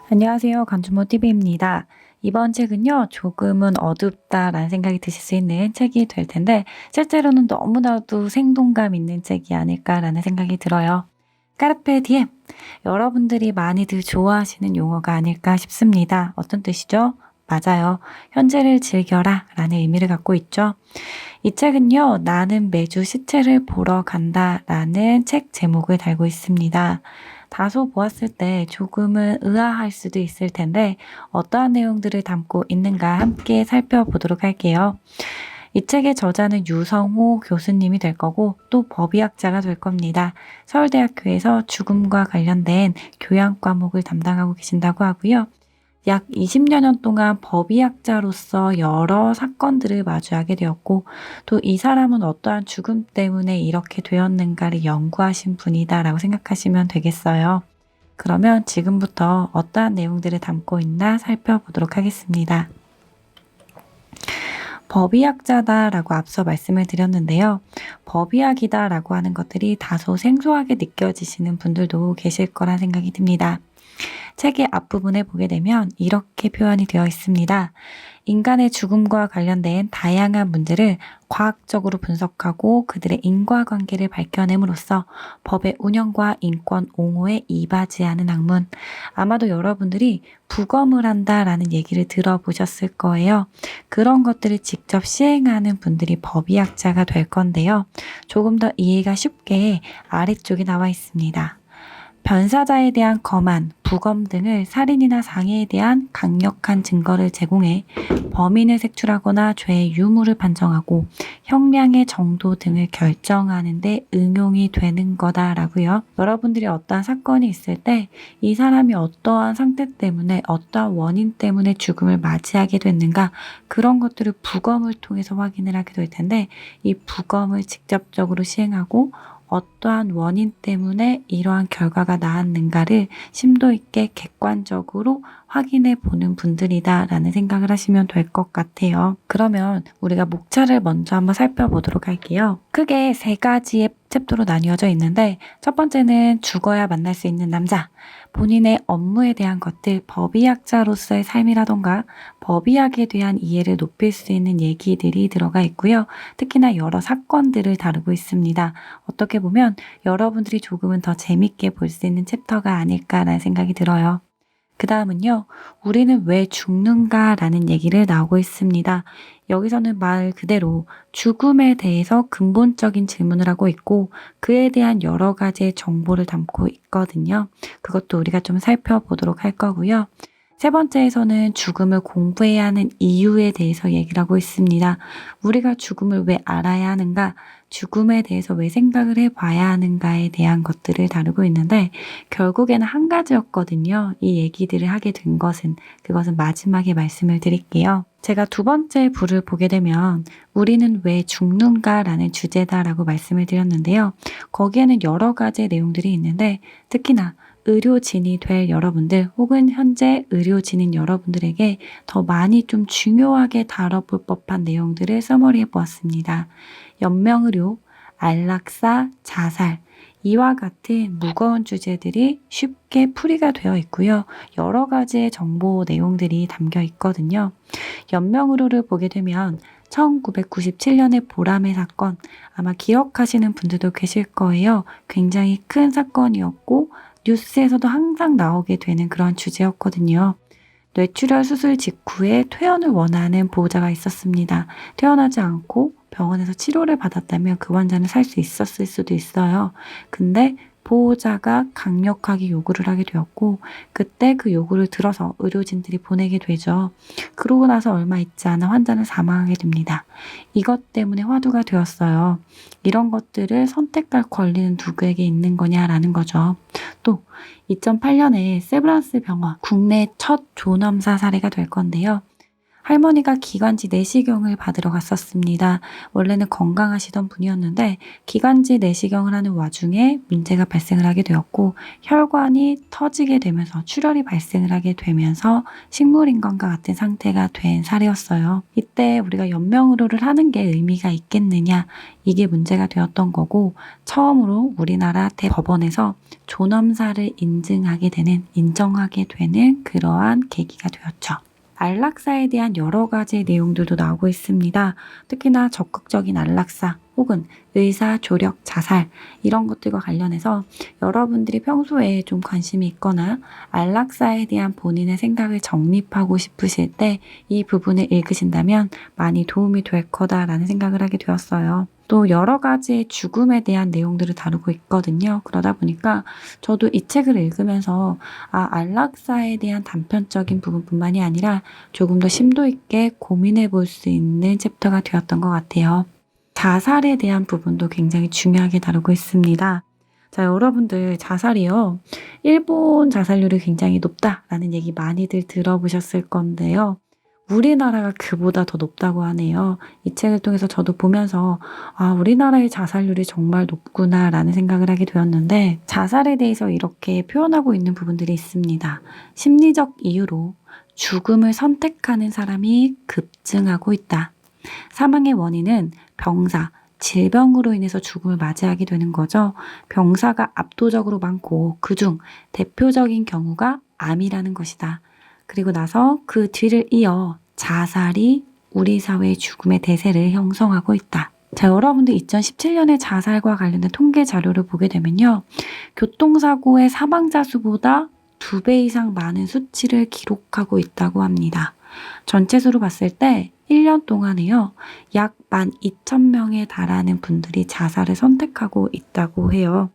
안녕하세요. 간주모TV입니다. 이번 책은요, 조금은 어둡다라는 생각이 드실 수 있는 책이 될 텐데, 실제로는 너무나도 생동감 있는 책이 아닐까라는 생각이 들어요. 까르페 디엠. 여러분들이 많이들 좋아하시는 용어가 아닐까 싶습니다. 어떤 뜻이죠? 맞아요. 현재를 즐겨라 라는 의미를 갖고 있죠. 이 책은요, 나는 매주 시체를 보러 간다 라는 책 제목을 달고 있습니다. 다소 보았을 때 조금은 의아할 수도 있을 텐데 어떠한 내용들을 담고 있는가 함께 살펴보도록 할게요. 이 책의 저자는 유성호 교수님이 될 거고 또 법의학자가 될 겁니다. 서울대학교에서 죽음과 관련된 교양 과목을 담당하고 계신다고 하고요. 약 20여 년 동안 법의학자로서 여러 사건들을 마주하게 되었고 또 이 사람은 어떠한 죽음 때문에 이렇게 되었는가를 연구하신 분이다라고 생각하시면 되겠어요. 그러면 지금부터 어떠한 내용들을 담고 있나 살펴보도록 하겠습니다. 법의학자다라고 앞서 말씀을 드렸는데요. 법의학이다라고 하는 것들이 다소 생소하게 느껴지시는 분들도 계실 거란 생각이 듭니다. 책의 앞부분에 보게 되면 이렇게 표현이 되어 있습니다. 인간의 죽음과 관련된 다양한 문제를 과학적으로 분석하고 그들의 인과관계를 밝혀냄으로써 법의 운영과 인권 옹호에 이바지하는 학문. 아마도 여러분들이 부검을 한다라는 얘기를 들어보셨을 거예요. 그런 것들을 직접 시행하는 분들이 법의학자가 될 건데요. 조금 더 이해가 쉽게 아래쪽에 나와 있습니다. 변사자에 대한 검안, 부검 등을 살인이나 상해에 대한 강력한 증거를 제공해 범인을 색출하거나 죄의 유무를 판정하고 형량의 정도 등을 결정하는 데 응용이 되는 거다라고요. 여러분들이 어떠한 사건이 있을 때 이 사람이 어떠한 상태 때문에 어떠한 원인 때문에 죽음을 맞이하게 됐는가 그런 것들을 부검을 통해서 확인을 하게 될 텐데 이 부검을 직접적으로 시행하고 어떠한 원인 때문에 이러한 결과가 나왔는가를 심도 있게 객관적으로 확인해 보는 분들이다라는 생각을 하시면 될 것 같아요. 그러면 우리가 목차를 먼저 한번 살펴보도록 할게요. 크게 세 가지의 챕터로 나뉘어져 있는데 첫 번째는 죽어야 만날 수 있는 남자, 본인의 업무에 대한 것들, 법의학자로서의 삶이라던가 법의학에 대한 이해를 높일 수 있는 얘기들이 들어가 있고요. 특히나 여러 사건들을 다루고 있습니다. 어떻게 보면 여러분들이 조금은 더 재밌게 볼 수 있는 챕터가 아닐까라는 생각이 들어요. 그 다음은요, 우리는 왜 죽는가라는 얘기를 나오고 있습니다. 여기서는 말 그대로 죽음에 대해서 근본적인 질문을 하고 있고 그에 대한 여러 가지의 정보를 담고 있거든요. 그것도 우리가 좀 살펴보도록 할 거고요. 세 번째에서는 죽음을 공부해야 하는 이유에 대해서 얘기를 하고 있습니다. 우리가 죽음을 왜 알아야 하는가, 죽음에 대해서 왜 생각을 해봐야 하는가에 대한 것들을 다루고 있는데 결국에는 한 가지였거든요. 이 얘기들을 하게 된 것은 그것은 마지막에 말씀을 드릴게요. 제가 두 번째 부를 보게 되면 우리는 왜 죽는가라는 주제다라고 말씀을 드렸는데요. 거기에는 여러 가지 내용들이 있는데 특히나 의료진이 될 여러분들 혹은 현재 의료진인 여러분들에게 더 많이 좀 중요하게 다뤄볼 법한 내용들을 서머리해 보았습니다. 연명의료, 안락사, 자살 이와 같은 무거운 주제들이 쉽게 풀이가 되어 있고요. 여러 가지의 정보 내용들이 담겨 있거든요. 연명의료를 보게 되면 1997년의 보람의 사건 아마 기억하시는 분들도 계실 거예요. 굉장히 큰 사건이었고 뉴스에서도 항상 나오게 되는 그런 주제였거든요. 뇌출혈 수술 직후에 퇴원을 원하는 보호자가 있었습니다. 퇴원하지 않고 병원에서 치료를 받았다면 그 환자는 살 수 있었을 수도 있어요. 근데 보호자가 강력하게 요구를 하게 되었고 그때 그 요구를 들어서 의료진들이 보내게 되죠. 그러고 나서 얼마 있지 않아 환자는 사망하게 됩니다. 이것 때문에 화두가 되었어요. 이런 것들을 선택할 권리는 누구에게 있는 거냐라는 거죠. 또 2008년에 세브란스 병원 국내 첫 존엄사 사례가 될 건데요. 할머니가 기관지 내시경을 받으러 갔었습니다. 원래는 건강하시던 분이었는데 기관지 내시경을 하는 와중에 문제가 발생을 하게 되었고 혈관이 터지게 되면서 출혈이 발생을 하게 되면서 식물인간과 같은 상태가 된 사례였어요. 이때 우리가 연명의료를 하는 게 의미가 있겠느냐, 이게 문제가 되었던 거고, 처음으로 우리나라 대법원에서 존엄사를 인정하게 되는 그러한 계기가 되었죠. 안락사에 대한 여러 가지 내용들도 나오고 있습니다. 특히나 적극적인 안락사 혹은 의사 조력 자살, 이런 것들과 관련해서 여러분들이 평소에 좀 관심이 있거나 안락사에 대한 본인의 생각을 정립하고 싶으실 때 이 부분을 읽으신다면 많이 도움이 될 거다라는 생각을 하게 되었어요. 또 여러 가지의 죽음에 대한 내용들을 다루고 있거든요. 그러다 보니까 저도 이 책을 읽으면서 안락사에 대한 단편적인 부분뿐만이 아니라 조금 더 심도 있게 고민해 볼 수 있는 챕터가 되었던 것 같아요. 자살에 대한 부분도 굉장히 중요하게 다루고 있습니다. 자, 여러분들 자살이요. 일본 자살률이 굉장히 높다라는 얘기 많이들 들어보셨을 건데요. 우리나라가 그보다 더 높다고 하네요. 이 책을 통해서 저도 보면서 우리나라의 자살률이 정말 높구나라는 생각을 하게 되었는데, 자살에 대해서 이렇게 표현하고 있는 부분들이 있습니다. 심리적 이유로 죽음을 선택하는 사람이 급증하고 있다. 사망의 원인은 병사, 질병으로 인해서 죽음을 맞이하게 되는 거죠. 병사가 압도적으로 많고 그중 대표적인 경우가 암이라는 것이다. 그리고 나서 그 뒤를 이어 자살이 우리 사회의 죽음의 대세를 형성하고 있다. 자, 여러분들 2017년에 자살과 관련된 통계 자료를 보게 되면요. 교통사고의 사망자 수보다 2배 이상 많은 수치를 기록하고 있다고 합니다. 전체 수로 봤을 때 1년 동안에요. 약 12,000명에 달하는 분들이 자살을 선택하고 있다고 해요.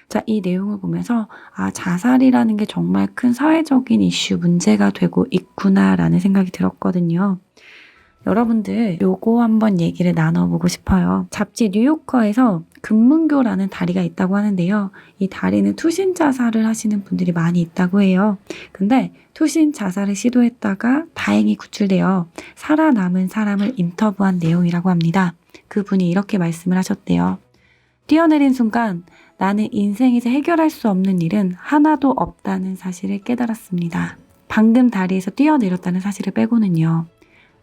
자, 이 내용을 보면서 자살이라는 게 정말 큰 사회적인 이슈, 문제가 되고 있구나라는 생각이 들었거든요. 여러분들 요거 한번 얘기를 나눠보고 싶어요. 잡지 뉴요커에서 금문교라는 다리가 있다고 하는데요. 이 다리는 투신 자살을 하시는 분들이 많이 있다고 해요. 근데 투신 자살을 시도했다가 다행히 구출되어 살아남은 사람을 인터뷰한 내용이라고 합니다. 그분이 이렇게 말씀을 하셨대요. 뛰어내린 순간 나는 인생에서 해결할 수 없는 일은 하나도 없다는 사실을 깨달았습니다. 방금 다리에서 뛰어내렸다는 사실을 빼고는요.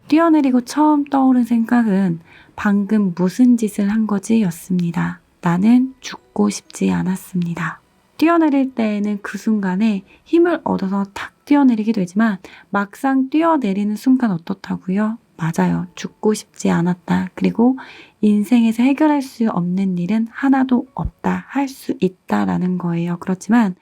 뛰어내리고 처음 떠오른 생각은 방금 무슨 짓을 한 거지 였습니다. 나는 죽고 싶지 않았습니다. 뛰어내릴 때에는 그 순간에 힘을 얻어서 탁 뛰어내리게 되지만 막상 뛰어내리는 순간 어떻다고요? 맞아요. 죽고 싶지 않았다. 그리고 인생에서 해결할 수 없는 일은 하나도 없다. 할 수 있다라는 거예요. 그렇지만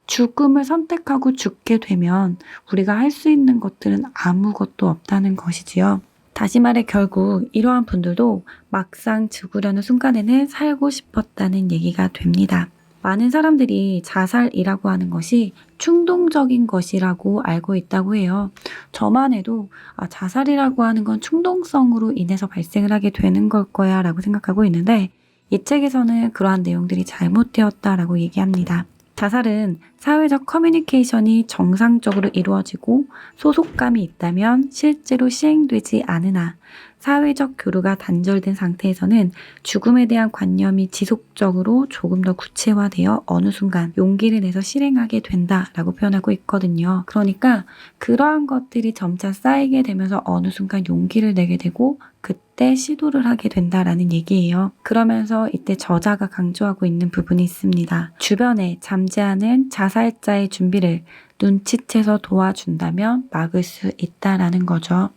죽음을 선택하고 죽게 되면 우리가 할 수 있는 것들은 아무것도 없다는 것이지요. 다시 말해 결국 이러한 분들도 막상 죽으려는 순간에는 살고 싶었다는 얘기가 됩니다. 많은 사람들이 자살이라고 하는 것이 충동적인 것이라고 알고 있다고 해요. 저만 해도 자살이라고 하는 건 충동성으로 인해서 발생을 하게 되는 걸 거야 라고 생각하고 있는데, 이 책에서는 그러한 내용들이 잘못되었다라고 얘기합니다. 자살은 사회적 커뮤니케이션이 정상적으로 이루어지고 소속감이 있다면 실제로 시행되지 않으나 사회적 교류가 단절된 상태에서는 죽음에 대한 관념이 지속적으로 조금 더 구체화되어 어느 순간 용기를 내서 실행하게 된다라고 표현하고 있거든요. 그러니까 그러한 것들이 점차 쌓이게 되면서 어느 순간 용기를 내게 되고 그때 시도를 하게 된다라는 얘기예요. 그러면서 이때 저자가 강조하고 있는 부분이 있습니다. 주변에 잠재하는 자살자의 준비를 눈치채서 도와준다면 막을 수 있다라는 거죠.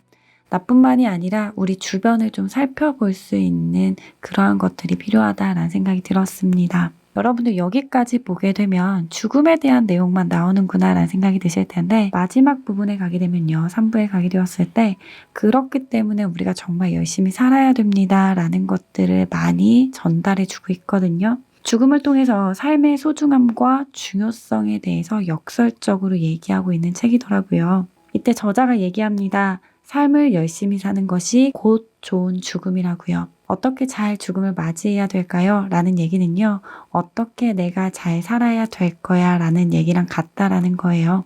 나뿐만이 아니라 우리 주변을 좀 살펴볼 수 있는 그러한 것들이 필요하다라는 생각이 들었습니다. 여러분들 여기까지 보게 되면 죽음에 대한 내용만 나오는구나 라는 생각이 드실 텐데, 마지막 부분에 가게 되면요. 3부에 가게 되었을 때 그렇기 때문에 우리가 정말 열심히 살아야 됩니다 라는 것들을 많이 전달해 주고 있거든요. 죽음을 통해서 삶의 소중함과 중요성에 대해서 역설적으로 얘기하고 있는 책이더라고요. 이때 저자가 얘기합니다. 삶을 열심히 사는 것이 곧 좋은 죽음이라고요. 어떻게 잘 죽음을 맞이해야 될까요? 라는 얘기는요. 어떻게 내가 잘 살아야 될 거야 라는 얘기랑 같다라는 거예요.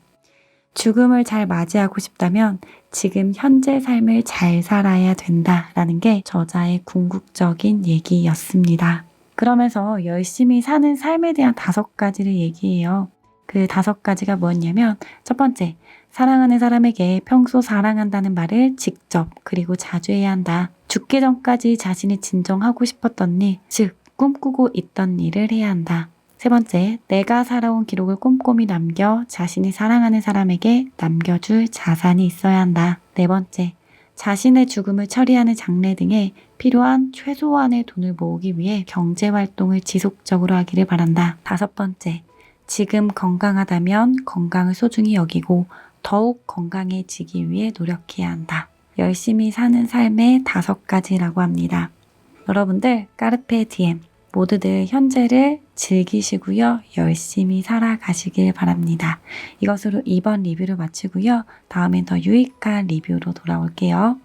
죽음을 잘 맞이하고 싶다면 지금 현재 삶을 잘 살아야 된다라는 게 저자의 궁극적인 얘기였습니다. 그러면서 열심히 사는 삶에 대한 5가지를 얘기해요. 그 5가지가 뭐였냐면 첫 번째, 사랑하는 사람에게 평소 사랑한다는 말을 직접 그리고 자주 해야 한다. 죽기 전까지 자신이 진정하고 싶었던 일, 즉 꿈꾸고 있던 일을 해야 한다. 세 번째, 내가 살아온 기록을 꼼꼼히 남겨 자신이 사랑하는 사람에게 남겨줄 자산이 있어야 한다. 네 번째, 자신의 죽음을 처리하는 장례 등에 필요한 최소한의 돈을 모으기 위해 경제활동을 지속적으로 하기를 바란다. 5번째, 지금 건강하다면 건강을 소중히 여기고 더욱 건강해지기 위해 노력해야 한다. 열심히 사는 삶의 5가지라고 합니다. 여러분들 까르페 디엠 모두들 현재를 즐기시고요. 열심히 살아가시길 바랍니다. 이것으로 이번 리뷰를 마치고요. 다음엔 더 유익한 리뷰로 돌아올게요.